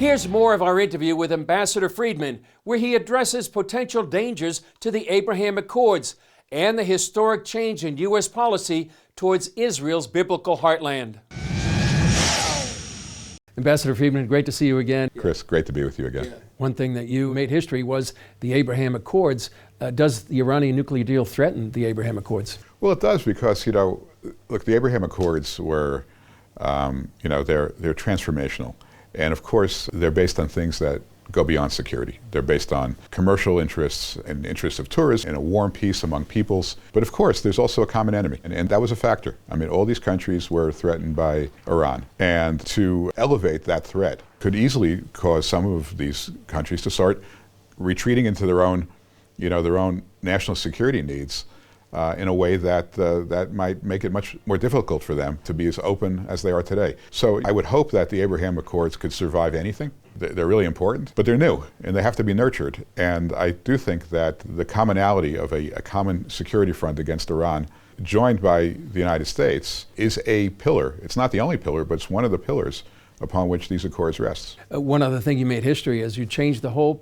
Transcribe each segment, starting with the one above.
Here's more of our interview with Ambassador Friedman, where he addresses potential dangers to the Abraham Accords and the historic change in U.S. policy towards Israel's biblical heartland. Ambassador Friedman, great to see you again. Chris, great to be with you again. Yeah. One thing that you made history was the Abraham Accords. Does the Iranian nuclear deal threaten the Abraham Accords? Well, it does because, look, the Abraham Accords were, they're transformational. And of course, they're based on things that go beyond security. They're based on commercial interests and interests of tourism and a warm peace among peoples. But of course, there's also a common enemy, and that was a factor. I mean, all these countries were threatened by Iran. And to elevate that threat could easily cause some of these countries to start retreating into their own national security needs in a way that might make it much more difficult for them to be as open as they are today. So I would hope that the Abraham Accords could survive anything. They're really important, but they're new, and they have to be nurtured. And I do think that the commonality of a common security front against Iran, joined by the United States, is a pillar. It's not the only pillar, but it's one of the pillars upon which these accords rest. One other thing you made history is you changed the whole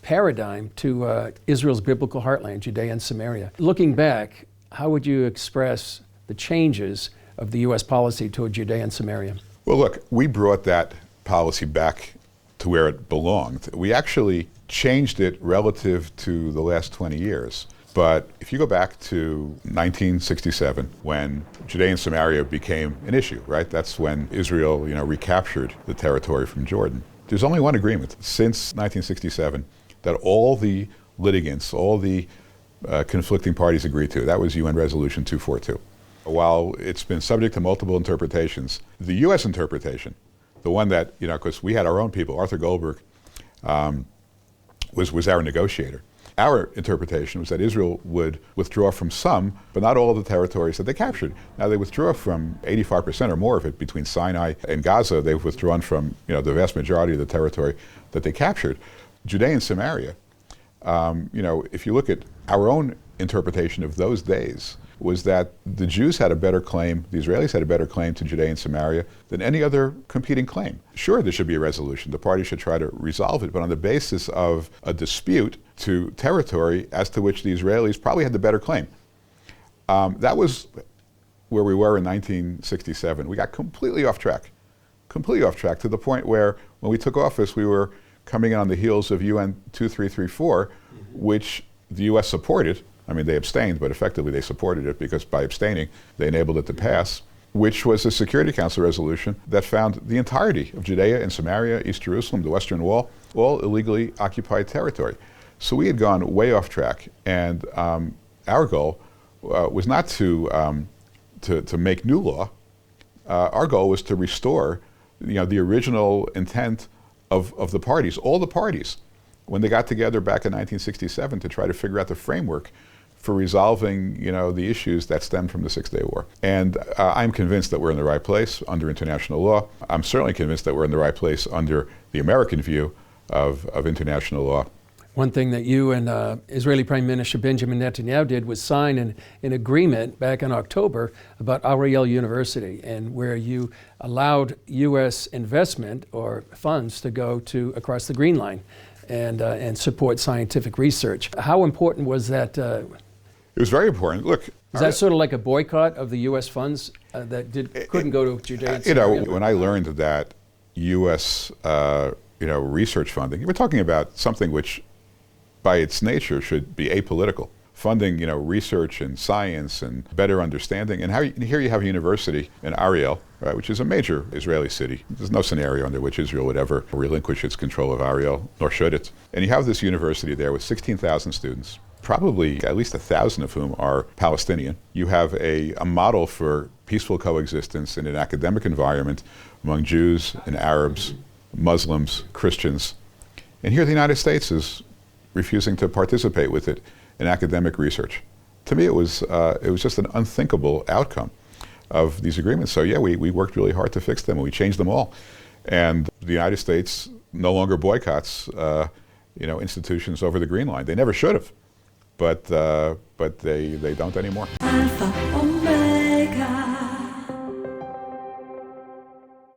paradigm to Israel's biblical heartland, Judea and Samaria. Looking back, how would you express the changes of the U.S. policy toward Judea and Samaria? Well, look, we brought that policy back to where it belonged. We actually changed it relative to the last 20 years. But if you go back to 1967, when Judea and Samaria became an issue, right? That's when Israel, recaptured the territory from Jordan. There's only one agreement since 1967 that all the litigants, all the conflicting parties agreed to. That was UN Resolution 242. While it's been subject to multiple interpretations, the U.S. interpretation, the one that, because we had our own people, Arthur Goldberg was our negotiator. Our interpretation was that Israel would withdraw from some, but not all of the territories that they captured. Now, they withdrew from 85% or more of it between Sinai and Gaza. They've withdrawn from, the vast majority of the territory that they captured. Judea and Samaria, if you look at our own interpretation of those days, was that the Jews had a better claim, the Israelis had a better claim to Judea and Samaria than any other competing claim. Sure, there should be a resolution. The parties should try to resolve it, but on the basis of a dispute to territory as to which the Israelis probably had the better claim. That was where we were in 1967. We got completely off track to the point where when we took office, we were coming in on the heels of UN 2334, which the U.S. supported. I mean, they abstained, but effectively they supported it because by abstaining, they enabled it to pass, which was a Security Council resolution that found the entirety of Judea and Samaria, East Jerusalem, the Western Wall, all illegally occupied territory. So we had gone way off track, and our goal was not to make new law. Our goal was to restore, the original intent of the parties, all the parties, when they got together back in 1967 to try to figure out the framework for resolving, the issues that stemmed from the Six-Day War. And I'm convinced that we're in the right place under international law. I'm certainly convinced that we're in the right place under the American view of international law. One thing that you and Israeli Prime Minister Benjamin Netanyahu did was sign an agreement back in October about Ariel University, and where you allowed U.S. investment or funds to go to across the Green Line and support scientific research. How important was that? It was very important. Look, is that sort of like a boycott of the U.S. funds that couldn't go to Judea and Samaria? When I learned that U.S. Research funding, we're talking about something which, by its nature, should be apolitical. Funding, research and science and better understanding. And here you have a university in Ariel, right, which is a major Israeli city. There's no scenario under which Israel would ever relinquish its control of Ariel, nor should it. And you have this university there with 16,000 students, probably at least 1,000 of whom are Palestinian. You have a model for peaceful coexistence in an academic environment among Jews and Arabs, Muslims, Christians. And here the United States is refusing to participate with it in academic research. To me, it was just an unthinkable outcome of these agreements. So yeah, we worked really hard to fix them, and we changed them all. And the United States no longer boycotts, institutions over the Green Line. They never should have, but they don't anymore. Alpha,